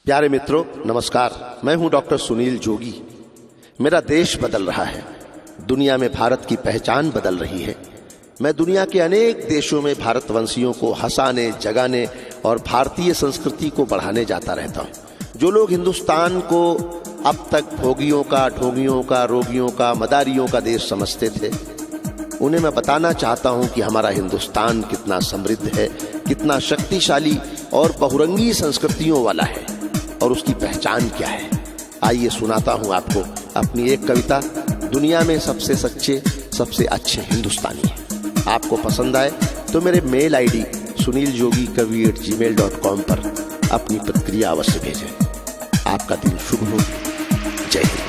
प्यारे मित्रों नमस्कार। मैं हूं डॉक्टर सुनील जोगी। मेरा देश बदल रहा है, दुनिया में भारत की पहचान बदल रही है। मैं दुनिया के अनेक देशों में भारतवंशियों को हंसाने, जगाने और भारतीय संस्कृति को बढ़ाने जाता रहता हूं। जो लोग हिंदुस्तान को अब तक भोगियों का, ढोंगियों का, रोगियों का, मदारियों का देश समझते थे, उन्हें मैं बताना चाहता हूं कि हमारा हिंदुस्तान कितना समृद्ध है, कितना शक्तिशाली और बहुरंगी संस्कृतियों वाला है और उसकी पहचान क्या है। आइए सुनाता हूं आपको अपनी एक कविता, दुनिया में सबसे सच्चे, सबसे अच्छे हिंदुस्तानी। आपको पसंद आए तो मेरे मेल आईडी suniljogi@gmail.com पर अपनी प्रतिक्रिया अवश्य भेजें। आपका दिन शुभ हो। जय हिंद।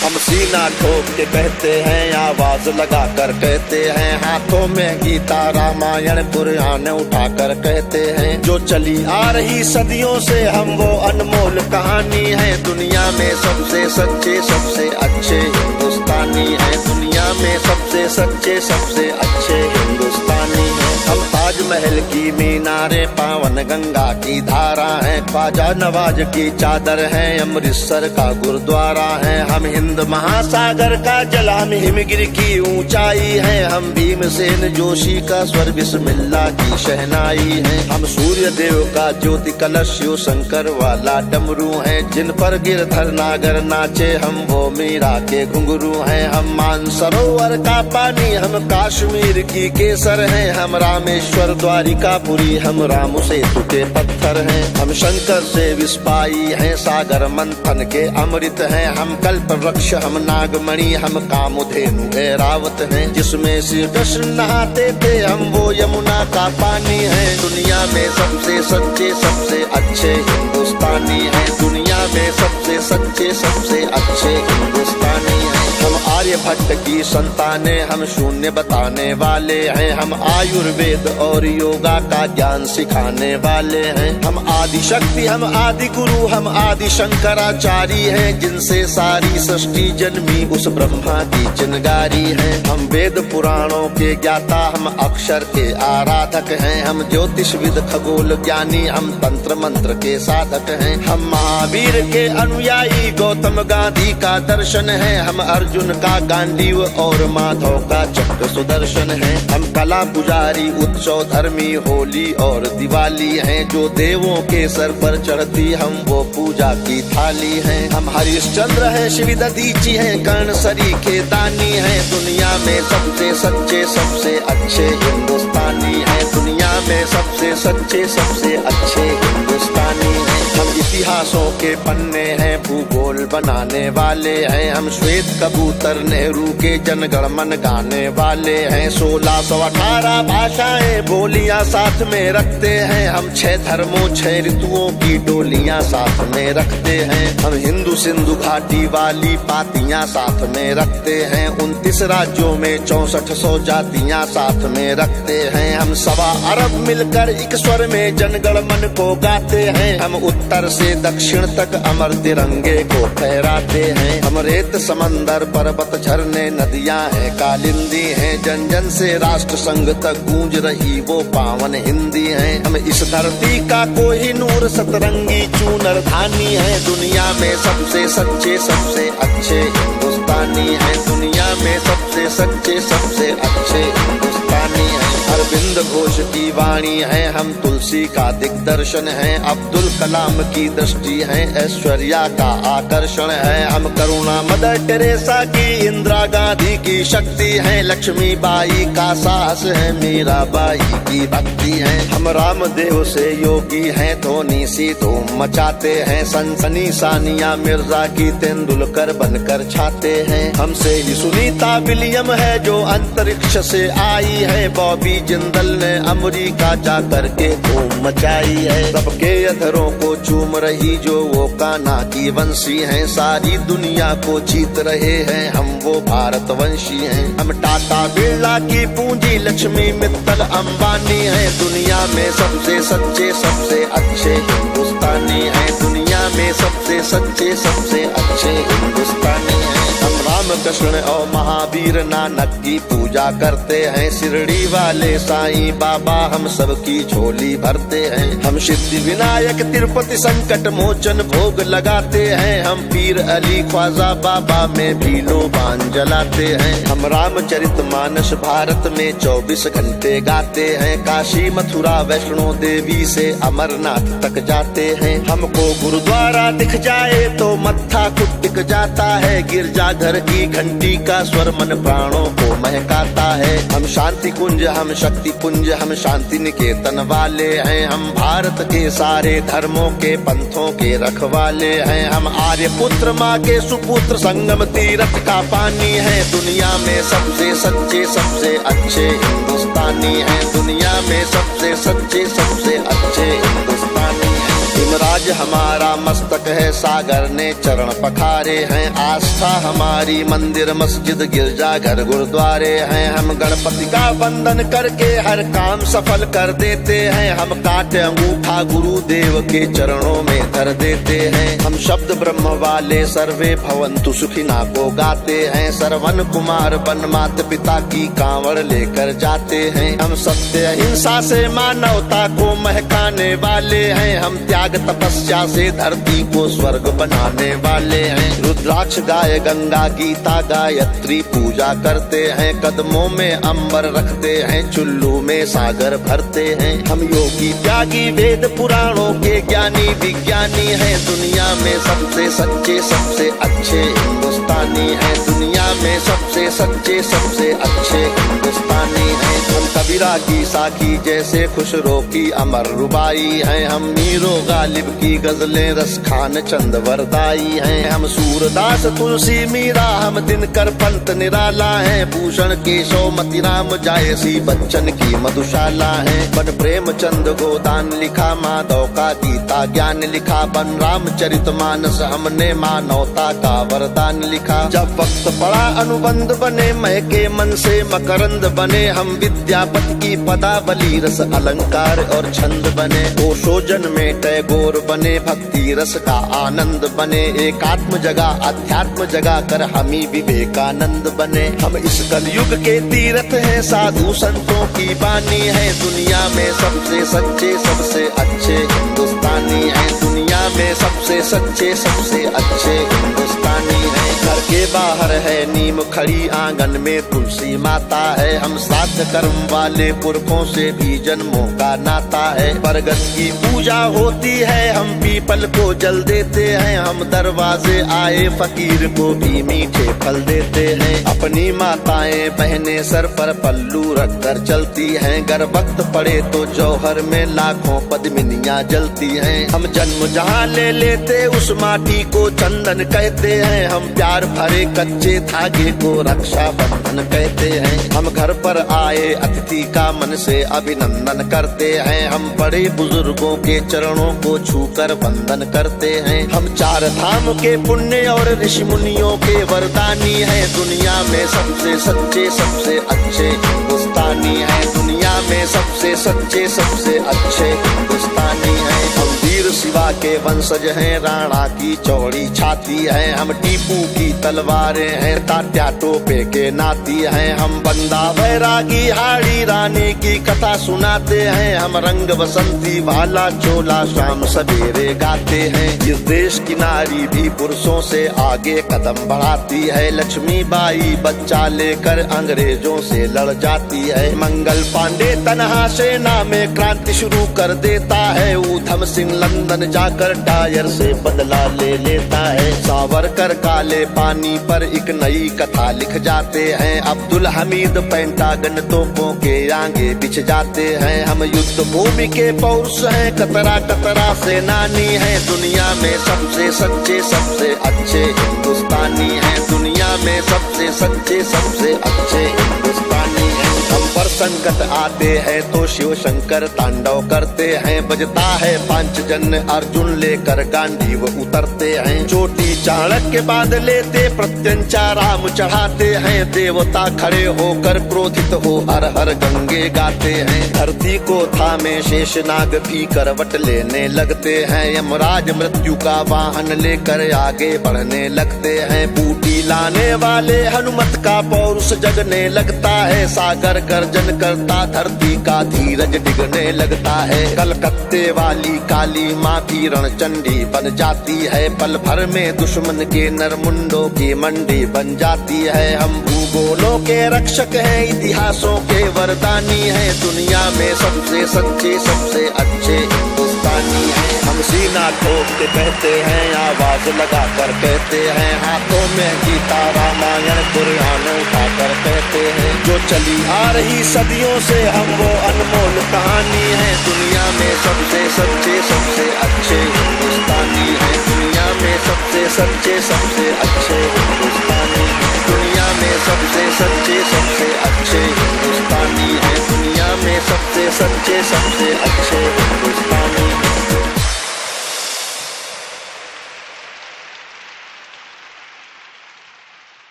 हम सीना ठोक के कहते हैं, आवाज लगा कर कहते हैं, हाथों में गीता रामायण पुराण उठा कर कहते हैं, जो चली आ रही सदियों से हम वो अनमोल कहानी है। दुनिया में सबसे सच्चे, सबसे अच्छे हिंदुस्तानी है। दुनिया में सबसे सच्चे, सबसे अच्छे हिंदुस्तानी है। हम ताजमहल की मीनारें, पावन गंगा की धारा है, ख्वाजा नवाज की चादर है, अमृतसर का गुरुद्वारा है। हम हिंद महासागर का जल, हम हिमगिरी की ऊंचाई है, हम भीमसेन जोशी का स्वर बिस्मिल्लाह की शहनाई है। हम सूर्य देव का ज्योति कलश, शिव शंकर वाला डमरू है, जिन पर गिरधर नागर नाचे, हम वो मीरा के घुंघरू हैं। हम मानसरोवर का पानी, हम कश्मीर की केसर हैं, हम रामेश्वर द्वारिकापुरी, हम राम सेतु के पत्थर हैं। हम शंकर से विस्पाई हैं, सागर मंथन के अमृत हैं, हम कल्प वृक्ष, हम नागमणि, हम कामधेनु ऐरावत हैं, जिसमें श्री कृष्ण नहाते थे, हम वो यमुना का पानी है। दुनिया में सबसे सच्चे, सबसे अच्छे हिंदुस्तानी हैं। दुनिया में सबसे सच्चे, सबसे अच्छे हिंदुस्तानी हैं। हम आर्यभट्ट की संतानें, हम शून्य बताने वाले हैं, हम आयुर्वेद और योगा का ज्ञान सिखाने वाले हैं। हम आदि शक्ति, हम आदि गुरु, हम आदि शंकराचार्य हैं, जिनसे सारी सृष्टि जन्मी उस ब्रह्मा की चिनगारी है। हम वेद पुराणों के ज्ञाता, हम अक्षर के आराधक हैं, हम ज्योतिषविद, खगोल ज्ञानी, हम तंत्र मंत्र के साधक हैं। हम महावीर के अनुयायी, गौतम गांधी का दर्शन है, हम अर्जुन का गांडीव और माधव का चक्र सुदर्शन है। हम कला पुजारी, उत्सव धर्मी, होली और दिवाली हैं, जो देवों के सर पर चढ़ती हम वो पूजा की थाली हैं। हम हरिश्चंद्र हैं, शिव दधीची हैं, कर्ण सरी के दानी हैं। दुनिया में सबसे सच्चे, सबसे अच्छे हिंदुस्तानी हैं। दुनिया में सबसे सच्चे, सबसे अच्छे हिंदुस्तानी हैं। हम इतिहासों के पन्ने हैं, भूगोल बनाने वाले हैं, हम श्वेत कबूतर, नेहरू के जनगण मन गाने वाले हैं। 1618 भाषाएं, बोलियां साथ में रखते हैं, हम 6 धर्मों, 6 ऋतुओं की डोलियां साथ में रखते हैं। हम हिंदू सिंधु घाटी वाली पातियां साथ में रखते हैं, 29 राज्यों में 6400 जातियां साथ में रखते हैं। हम 1.25 अरब मिलकर एक स्वर में जनगण मन को गाते हैं, हम उत्तर से दक्षिण तक अमर तिरंगे को फहराते हैं। हम रेत समंदर, पर्वत, झरने, नदियां हैं, कालिंदी हैं, जन जन से राष्ट्र संघ तक गूंज रही वो पावन हिंदी है। हम इस धरती का कोई नूर, सतरंगी चूनर धानी है। दुनिया में सबसे सच्चे, सबसे अच्छे हिंदुस्तानी हैं। दुनिया में सबसे सच्चे, सबसे अच्छे हिंदुस्तानी हैं। अरविंद घोष की वाणी है, हम तुलसी का दिग्दर्शन है, अब्दुल कलाम की दृष्टि है, ऐश्वर्या का आकर्षण है। हम करुणा मदर टेरेसा की, इंदिरा गांधी की शक्ति है, लक्ष्मीबाई का साहस है, मीराबाई की भक्ति है। हम रामदेव से योगी हैं, धोनी सी धूम मचाते हैं, सनसनी सानिया मिर्जा की तेंदुलकर बनकर छाते हैं। हमसे ही सुनीता विलियम है, जो अंतरिक्ष से आई है, बॉबी जिंदल ने अमेरिका जाकर के धूम मचाई है। सबके अधरों को चूम रही जो वो कान्हा की वंशी हैं, सारी दुनिया को जीत रहे हैं, हम वो भारतवंशी हैं। हम टाटा बिरला की पूंजी, लक्ष्मी मित्तल अंबानी हैं। दुनिया में सबसे सच्चे, सबसे अच्छे हिंदुस्तानी हैं। दुनिया में सबसे सच्चे, सबसे अच्छे हिंदुस्तानी हैं। हम राम कृष्ण और महावीर नानक की पूजा करते हैं। शिरडी वाले साईं बाबा हम सबकी झोली भरते हैं। हम सिद्धि विनायक तिरुपति संकट मोचन भोग लगाते हैं। हम पीर अली ख्वाजा बाबा में भी लोबान जलाते हैं। हम रामचरितमानस भारत में 24 घंटे गाते हैं। काशी मथुरा वैष्णो देवी से अमरनाथ तक जाते हैं। हमको गुरुद्वारा दिख जाए तो मत्था खुद टिक जाता है। गिरजाघर की घंटी का स्वर मन प्राणों को महकाता है। हम शांति कुंज हम शक्ति पुंज हम शांति निकेतन वाले हैं। हम भारत के सारे धर्मों के पंथों के रखवाले हैं। हम आर्य पुत्र माँ के सुपुत्र संगम तीर्थ का पानी है। दुनिया में सबसे सच्चे सबसे अच्छे हिंदुस्तानी हैं। दुनिया में सबसे सच्चे सबसे अच्छे हिंदुस्तानी हैं। हिमराज हमारा मस्तक है, सागर ने चरण पखारे हैं। आस्था हमारी मंदिर मस्जिद गिरजा घर गुरुद्वारे हैं। हम गणपति का वंदन करके हर काम सफल कर देते हैं। हम काटे अंगूठा गुरुदेव के चरणों में धर देते हैं। हम शब्द ब्रह्म वाले सर्वे भवन्तु सुखिना को गाते हैं। श्रवण कुमार बन माता पिता की कांवड़ लेकर जाते हैं। हम सत्य अहिंसा से मानवता को महकाने वाले हैं। हम त्याग तपस्या से धरती को स्वर्ग बनाने वाले हैं। रुद्राक्ष गाय गंगा गीता गायत्री पूजा करते हैं। कदमों में अंबर रखते हैं, चुल्लू में सागर भरते हैं। हम योगी त्यागी वेद पुराणों के ज्ञानी विज्ञानी हैं। दुनिया में सबसे सच्चे सबसे अच्छे हिंदुस्तानी हैं। दुनिया में सबसे सच्चे सबसे अच्छे हिंदुस्तानी हैं। हम कबीरा की साखी जैसे खुशरो की अमर रुबाई हैं। हम मीरो गालिब की गजलें रस खान चंद वरदाई हैं। हम सूरदास तुलसी मीरा हम दिनकर पंत निराला हैं। भूषण केशव मतिराम जायसी बच्चन की मधुशाला है। बन प्रेमचंद गोदान लिखा, माधव का गीता ज्ञान लिखा। बन रामचरितमानस हमने मानवता का वरदान लिखा। जब वक्त पड़ा अनुबंध बने, महके मन से मकरंद बने। हम विद्यापति की पदावली रस अलंकार और छंद बने। ओशोजन में टैगोर बने, भक्ति रस का आनंद बने। एकात्म जगह अध्यात्म जगा कर हमी विवेकानंद बने। हम इस कलयुग के तीर्थ हैं, साधु संतों की बानी है। दुनिया में सबसे सच्चे सबसे अच्छे हिंदुस्तानी हैं। दुनिया में सबसे सच्चे सबसे अच्छे हिंदुस्तानी हैं। घर के बाहर है नीम खड़ी, आंगन में तुलसी माता है। हम श्राद्ध कर्म वाले पुरखों से भी जन्मों का नाता है। बरगद की पूजा होती है, हम पीपल को जल देते हैं। हम दरवाजे आए फकीर को भी मीठे फल देते हैं। अपनी माताएं बहनें सर पर पल्लू रख कर चलती हैं। गर वक्त पड़े तो जौहर में लाखों पद्मिनियां जलती हैं। हम जन्म जहाँ ले लेते उस माटी को चंदन कहते हैं। हम प्यार भरे कच्चे धागे को रक्षा बंधन कहते हैं। हम घर पर आए अतिथि का मन से अभिनंदन करते हैं। हम बड़े बुजुर्गों के चरणों को छूकर वंदन करते हैं। हम चार धाम के पुण्य और ऋषि मुनियों के वरदानी हैं। दुनिया में सबसे सच्चे सबसे अच्छे हिंदुस्तानी हैं। दुनिया में सबसे सच्चे सबसे अच्छे हिंदुस्तानी हैं। हम वीर शिवा के वंशज हैं, राणा की चौड़ी छाती है। हम टीपू की तलवारें हैं, तात्या टोपे के नाती हैं। हम बंदा बैरागी हाड़ी रानी की कथा सुनाते हैं। हम रंग बसंती वाला चोला शाम सवेरे गाते हैं। इस देश की नारी भी पुरुषों से आगे कदम बढ़ाती है। लक्ष्मी बाई बच्चा लेकर अंग्रेजों से लड़ जाती है। मंगल पांडे तनहा सेना में क्रांति शुरू कर देता है। ऊधम सिंह लंदन जाकर टायर से बदला ले लेता है। सावरकर काले पानी पर एक नई कथा लिख जाते हैं। अब्दुल हमीद पेंटागन तोपों के आगे बिछ जाते हैं। हम युद्ध भूमि के पौरुष हैं, कतरा कतरा सेनानी हैं। दुनिया में सबसे सच्चे सबसे अच्छे हिंदुस्तानी हैं। दुनिया में सबसे सच्चे सबसे अच्छे हिंदुस्तानी हैं। हैं। हम पर संकट आते हैं तो शिव शंकर तांडव करते हैं। बजता है पांचजन्य अर्जुन लेकर गांडीव उतरते हैं। चोटी चाणक्य बाद लेते प्रत्यंचा राम चढ़ाते हैं। देवता खड़े होकर क्रोधित हो हर हर गंगे गाते हैं। धरती को थामे शेषनाग भी करवट लेने लगते हैं। यमराज मृत्यु का वाहन लेकर आगे बढ़ने लगते हैं। बूटी लाने वाले हनुमत का पौरुष जगने लगता है। सागर गर्जन करता धरती का धीरज डिगने लगता है। कलकत्ते वाली काली माँ भी रणचंडी बन जाती है। पल भर में दुश्मन के नरमुंडों की मंडी बन जाती है। हम भूगोलों के रक्षक हैं, इतिहासों के वरदानी हैं। दुनिया में सबसे सच्चे सबसे अच्छे हिंदुस्तानी हैं। हम सीना ठोक के कहते हैं, आवाज लगा कर कहते हैं। हाथों में गीता रामायण कुरान उठाकर कहते हैं। जो चली आ रही सदियों से हम वो अनमोल कहानी है। दुनिया में सबसे सच्चे सबसे अच्छे हिंदुस्तानी है। दुनिया में सबसे सच्चे सबसे अच्छे हिंदुस्तानी है। दुनिया में सबसे सच्चे सबसे अच्छे हिंदुस्तानी है। दुनिया में सबसे सच्चे सबसे अच्छे हिंदुस्तानी है।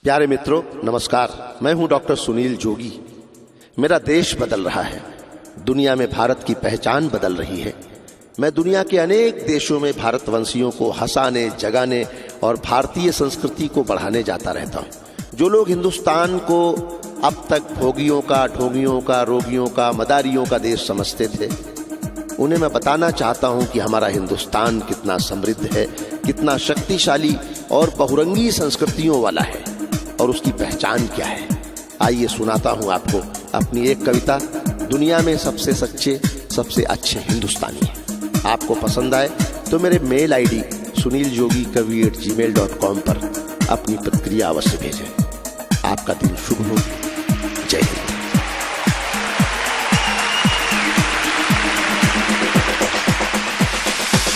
प्यारे मित्रों, नमस्कार। मैं हूं डॉक्टर सुनील जोगी। मेरा देश बदल रहा है, दुनिया में भारत की पहचान बदल रही है। मैं दुनिया के अनेक देशों में भारतवंशियों को हंसाने, जगाने और भारतीय संस्कृति को बढ़ाने जाता रहता हूं। जो लोग हिंदुस्तान को अब तक भोगियों का, ढोंगियों का, रोगियों का, मदारियों का देश समझते थे, उन्हें मैं बताना चाहता हूं कि हमारा हिंदुस्तान कितना समृद्ध है, कितना शक्तिशाली और बहुरंगी संस्कृतियों वाला है और उसकी पहचान क्या है। आइए सुनाता हूं आपको अपनी एक कविता, दुनिया में सबसे सच्चे सबसे अच्छे हिंदुस्तानी है। आपको पसंद आए तो मेरे मेल आईडी suniljogi@gmail.com पर अपनी प्रतिक्रिया अवश्य भेजें। आपका दिन शुभ हो। जय हिंद।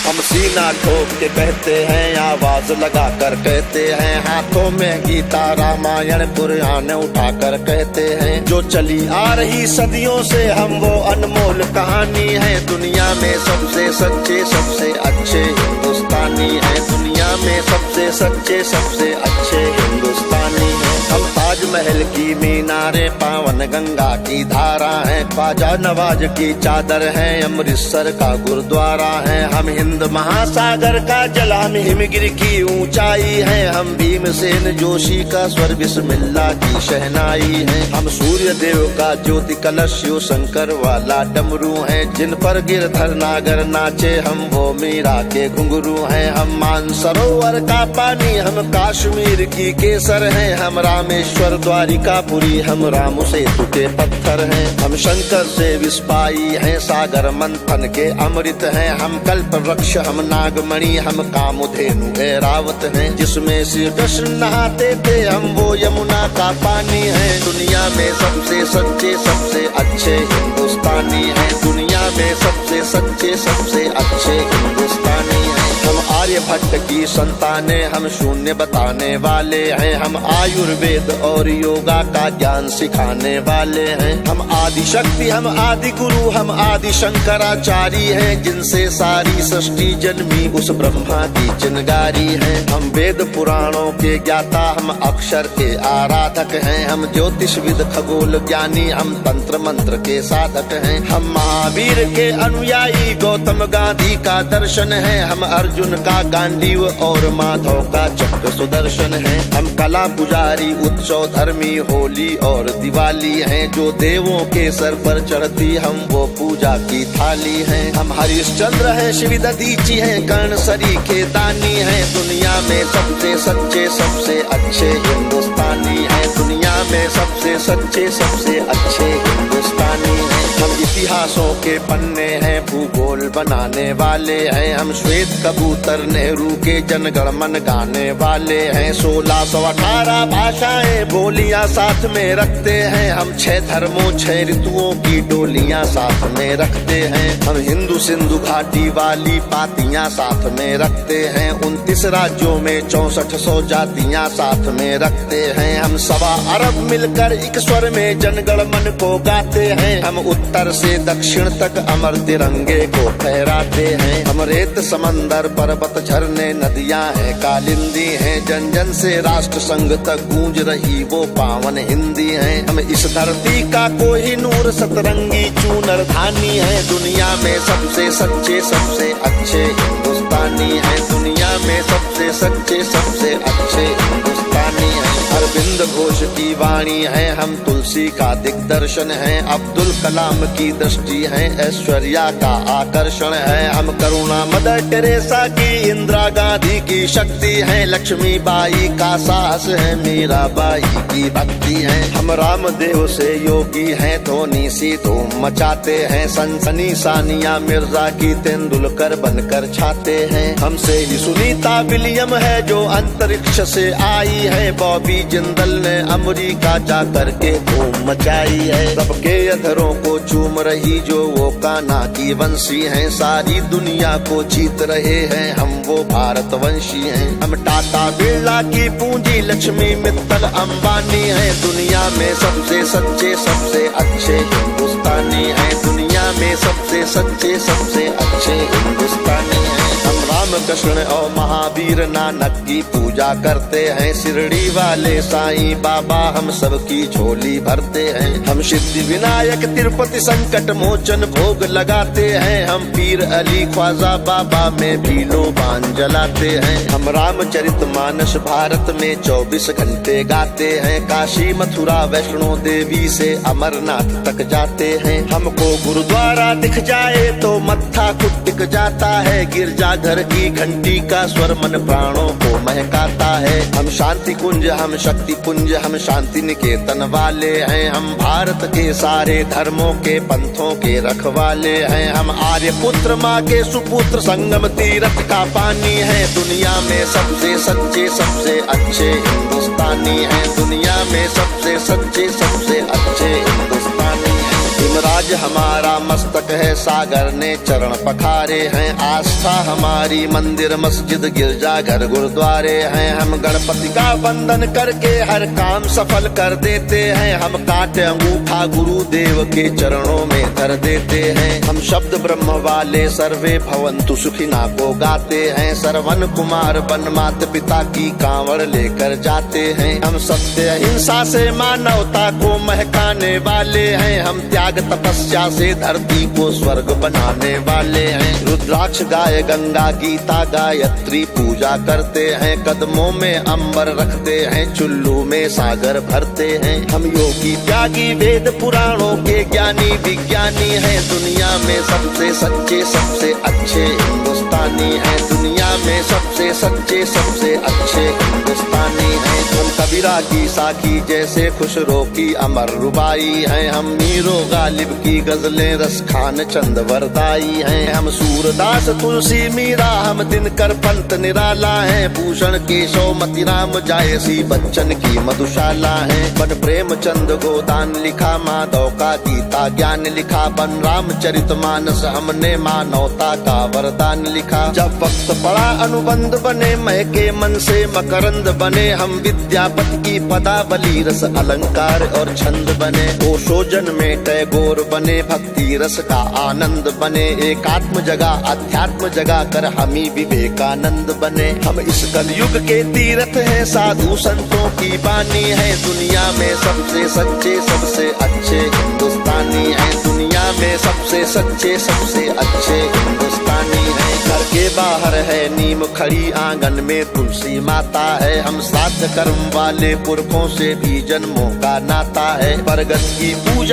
हम सीना ठोक के कहते हैं, आवाज लगा कर कहते हैं। हाथों में गीता रामायण कुरान उठाकर कहते हैं। जो चली आ रही सदियों से हम वो अनमोल कहानी है। दुनिया में सबसे सच्चे सबसे अच्छे हिंदुस्तानी है। दुनिया में सबसे सच्चे सबसे अच्छे हिंदुस्तानी है। हम ताजमहल की मीनारें, पावन गंगा की धारा है। ख्वाजा नवाज की चादर है, अमृतसर का गुरुद्वारा है। हम हिंद महासागर का जल, हम हिमगिरी की ऊंचाई है। हम भीमसेन जोशी का स्वर, बिस्मिल्लाह की शहनाई है। हम सूर्य देव का ज्योति कलश, शिव शंकर वाला डमरू है। जिन पर गिरधर नागर नाचे, हम वो मीरा के घुंघरू हैं। हम मानसरोवर का पानी, हम कश्मीर की केसर हैं। हम रामेश्वर द्वारिकापुरी, हम राम सेतु के पत्थर हैं। हम शंकर से विस्पाई हैं, सागर मंथन के अमृत हैं। हम कल्प वृक्ष, हम नागमणि, हम कामधेनु ऐरावत हैं। जिसमें श्री कृष्ण नहाते थे, हम वो यमुना का पानी है। दुनिया में सबसे सच्चे सबसे अच्छे हिंदुस्तानी है। दुनिया में सबसे सच्चे सबसे अच्छे हिंदुस्तानी है। हम आर्यभट्ट की संतानें, हम शून्य बताने वाले हैं। हम आयुर्वेद और योगा का ज्ञान सिखाने वाले हैं। हम आदि शक्ति, हम आदि गुरु, हम आदि शंकराचार्य हैं। जिनसे सारी सृष्टि जन्मी, उस ब्रह्मा की चिनगारी है। हम वेद पुराणों के ज्ञाता, हम अक्षर के आराधक हैं। हम ज्योतिषविद खगोल ज्ञानी, हम तंत्र मंत्र के साधक हैं। हम महावीर के अनुयायी, गौतम गांधी का दर्शन है। हम अर्जुन का गांडीव और माधव का चक्र सुदर्शन है। हम कला पुजारी, उत्सव धर्मी, होली और दिवाली हैं। जो देवों के सर पर चढ़ती, हम वो पूजा की थाली हैं। हम हरिश्चंद्र हैं, शिव दधीची हैं, कर्ण सरी के दानी हैं। दुनिया में सबसे सच्चे सबसे अच्छे हिंदुस्तानी हैं। दुनिया में सबसे सच्चे सबसे अच्छे हिंदुस्तानी हैं। हम इतिहासों के पन्ने हैं, भूगोल बनाने वाले हैं। हम श्वेत कबूतर नेहरू के जनगण मन गाने वाले हैं। 1618 भाषाएं बोलियां साथ में रखते हैं हम। 6 धर्मों 6 ऋतुओं की डोलियां साथ में रखते हैं हम। हिंदू सिंधु घाटी वाली पातियां साथ में रखते हैं। 29 राज्यों में 6400 जातियां साथ में रखते हैं हम। 1.25 अरब मिलकर एक स्वर में जनगण मन को गाते हैं हम। उत्तर से दक्षिण तक अमर तिरंगे को फहराते हैं हम। रेत समंदर पर्वत झरने नदियां हैं कालिंदी हैं। जन जन से राष्ट्र संघ तक गूंज रही वो पावन हिंदी है। हम इस धरती का कोहिनूर सतरंगी चूनर धानी है। दुनिया में सबसे सच्चे सबसे अच्छे हिंदुस्तानी है। दुनिया में सबसे सच्चे सबसे अच्छे हिंदुस्तानी है। अरविंद घोष की वाणी है हम। तुलसी का दिग्दर्शन है। अब्दुल कलाम की दृष्टि है। ऐश्वर्या का आकर्षण है हम। करुणा मदर टेरेसा की इंदिरा गांधी की शक्ति है। लक्ष्मीबाई का साहस है। मीराबाई की भक्ति है हम। रामदेव से योगी हैं। धोनी सी धूम मचाते हैं। सनसनी सानिया मिर्जा की तेंदुलकर बनकर छाते हैं। हमसे ही सुनीता विलियम है जो अंतरिक्ष से आई है। बॉबी जिंदल ने अमेरिका जा करके धूम मचाई है। सबके अधरों को चूम रही जो वो कान्हा की वंशी है। सारी दुनिया को जीत रहे हैं हम वो भारतवंशी हैं हम। टाटा बिरला की पूंजी लक्ष्मी मित्तल अंबानी है। दुनिया में सबसे सच्चे सबसे अच्छे हिंदुस्तानी है। दुनिया में सबसे सच्चे सबसे अच्छे हिंदुस्तानी है हम। रामकृष्ण और महावीर नानक की पूजा करते हैं। शिरडी वाले साईं बाबा हम सबकी झोली भरते हैं हम। सिद्धि विनायक तिरुपति संकट मोचन भोग लगाते हैं हम। पीर अली ख्वाजा बाबा में भी लोबान जलाते हैं हम। रामचरितमानस भारत में 24 घंटे गाते हैं। काशी मथुरा वैष्णो देवी से अमरनाथ तक जाते हैं। हमको गुरुद्वारा दिख जाए तो मत्था कुटिक जाता है। गिरजाघर की घंटी का स्वर मन प्राणों को महकाता है हम। शांति कुंज हम शक्ति पुंज हम। शांति निकेतन वाले हैं हम। भारत के सारे धर्मों के पंथों के रखवाले हैं हम। आर्य पुत्र माँ के सुपुत्र संगम तीर्थ का पानी है। दुनिया में सबसे सच्चे सबसे अच्छे हिंदुस्तानी है। दुनिया में सबसे सच्चे सबसे अच्छे हिंदुस्तानी है। हिमराज हमारा मस्तक है। सागर ने चरण पखारे हैं। आस्था हमारी मंदिर मस्जिद गिरजा घर गुरुद्वारे हैं हम। गणपति का वंदन करके हर काम सफल कर देते हैं हम। काटे अंगूठा गुरुदेव के चरणों में धर देते हैं हम। शब्द ब्रह्म वाले सर्वे भवंतु सुखिना को गाते हैं। श्रवण कुमार बन माता पिता की कांवड़ लेकर जाते हैं हम। सत्य अहिंसा से मानवता को महकाने वाले हैं हम। त्याग तपस्या से धरती को स्वर्ग बनाने वाले हैं। रुद्राक्ष गाय गंगा गीता गायत्री पूजा करते हैं। कदमों में अंबर रखते हैं। चुल्लू में सागर भरते हैं हम। योगी त्यागी वेद पुराणों के ज्ञानी विज्ञानी हैं। दुनिया में सबसे सच्चे सबसे अच्छे हिंदुस्तानी हैं। दुनिया में सबसे सच्चे सबसे अच्छे हिंदुस्तानी हैं हम। कबीरा की साखी जैसे खुशरो की अमर रुबाई हैं हम। मीरो गालिब की गजलें रस खान चंद वरदाई हैं हम। सूरदास तुलसी मीरा हम। दिनकर पंत निराला है। भूषण केशव मतिराम जायसी बच्चन की मधुशाला है। बन प्रेमचंद गोदान लिखा। माधव का गीता ज्ञान लिखा। बन रामचरितमानस हमने मानवता का वरदान लिखा। जब वक्त पड़ा अनुबंध बने महके मन से मकरंद बने हम। विद्यापति की पदावली रस अलंकार और छंद बने। ओशोजन में टैगोर बने। भक्ति रस का आनंद बने। एकात्म जगह अध्यात्म जगह कर हमी विवेकानंद बने हम। इस कलयुग के तीर्थ हैं। साधु संतों की बानी है। दुनिया में सबसे सच्चे सबसे अच्छे हिंदुस्तानी है। दुनिया में सबसे सच्चे सबसे अच्छे हिंदुस्तानी है। घर के बाहर है नीम खड़ी। आंगन में तुलसी माता है हम। साथ कर्म वाले पुरखों से भी जन्मों का नाता है। बरगद की पूजा